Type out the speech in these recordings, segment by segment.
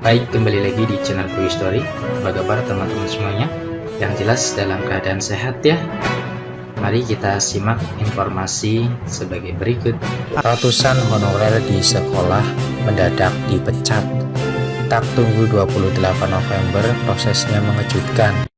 Baik, kembali lagi di channel True Story. Apa kabar teman-teman semuanya? Yang jelas dalam keadaan sehat ya. Mari kita simak informasi sebagai berikut. Ratusan honorer di sekolah mendadak dipecat. Tak tunggu 28 November, prosesnya mengejutkan.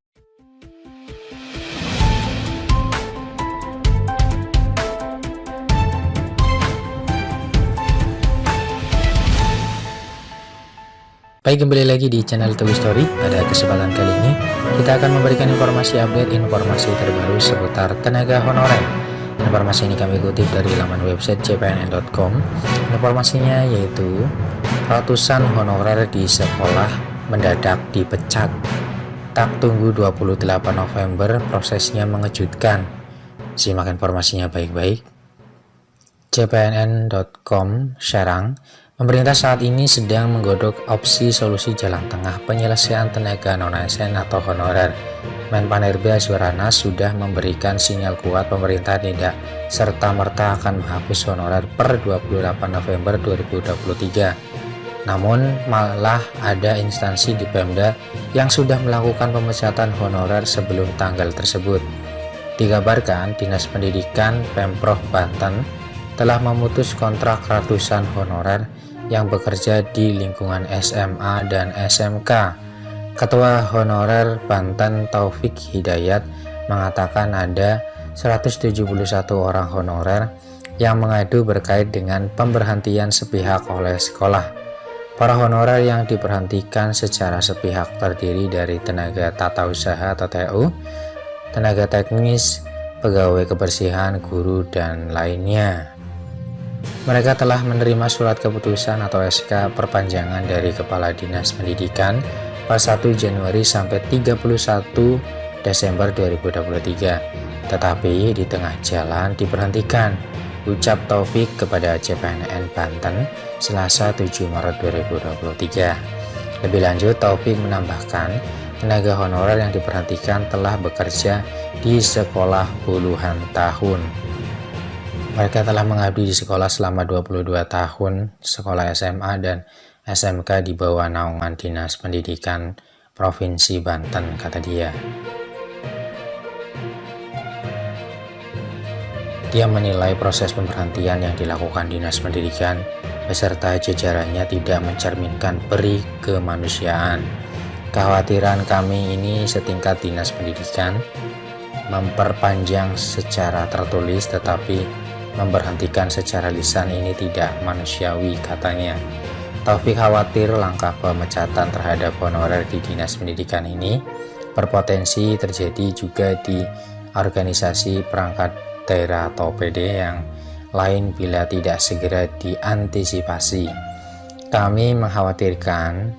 Baik, kembali lagi di channel True Story. Pada kesempatan kali ini kita akan memberikan informasi informasi terbaru seputar tenaga honorer. Informasi ini kami kutip dari laman website cpnn.com. Informasinya yaitu ratusan honorer di sekolah mendadak dipecat. Tak tunggu 28 November, prosesnya mengejutkan. Simak informasinya baik-baik. cpnn.com Serang. Pemerintah saat ini sedang menggodok opsi solusi jalan tengah penyelesaian tenaga non-ASN atau honorer. Menpan-RB Azwarana sudah memberikan sinyal kuat pemerintah tidak serta-merta akan menghapus honorer per 28 November 2023. Namun malah ada instansi di Pemda yang sudah melakukan pemecatan honorer sebelum tanggal tersebut. Dikabarkan Dinas Pendidikan Pemprov Banten telah memutus kontrak ratusan honorer yang bekerja di lingkungan SMA dan SMK. Ketua Honorer Banten Taufik Hidayat mengatakan ada 171 orang honorer yang mengadu berkait dengan pemberhentian sepihak oleh sekolah. Para honorer yang diberhentikan secara sepihak terdiri dari tenaga tata usaha atau TU, tenaga teknis, pegawai kebersihan, guru, dan lainnya. Mereka telah menerima surat keputusan atau SK perpanjangan dari Kepala Dinas Pendidikan pada 1 Januari sampai 31 Desember 2023, tetapi di tengah jalan diberhentikan, ucap Taufik kepada CPNN Banten Selasa 7 Maret 2023. Lebih lanjut, Taufik menambahkan tenaga honorer yang diberhentikan telah bekerja di sekolah puluhan tahun. Mereka telah mengabdi di sekolah selama 22 tahun, sekolah SMA dan SMK di bawah naungan Dinas Pendidikan Provinsi Banten, kata dia. Dia menilai proses pemberhentian yang dilakukan Dinas Pendidikan beserta jajarannya tidak mencerminkan peri kemanusiaan. Kekhawatiran kami ini setingkat Dinas Pendidikan memperpanjang secara tertulis, tetapi memberhentikan secara lisan ini tidak manusiawi, katanya. Taufik khawatir langkah pemecatan terhadap honorer di Dinas Pendidikan ini berpotensi terjadi juga di organisasi perangkat daerah atau PD yang lain bila tidak segera diantisipasi. Kami mengkhawatirkan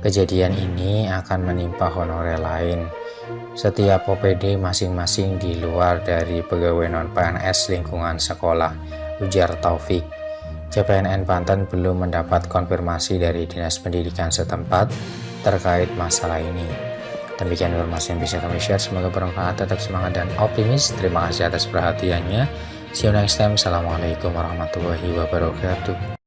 kejadian ini akan menimpa honorer lain. Setiap OPD masing-masing di luar dari pegawai non-PNS lingkungan sekolah, ujar Taufik. CPNN Banten belum mendapat konfirmasi dari Dinas Pendidikan setempat terkait masalah ini. Demikian informasi yang bisa kami share, semoga bermanfaat, tetap semangat dan optimis. Terima kasih atas perhatiannya. See you next time. Assalamualaikum warahmatullahi wabarakatuh.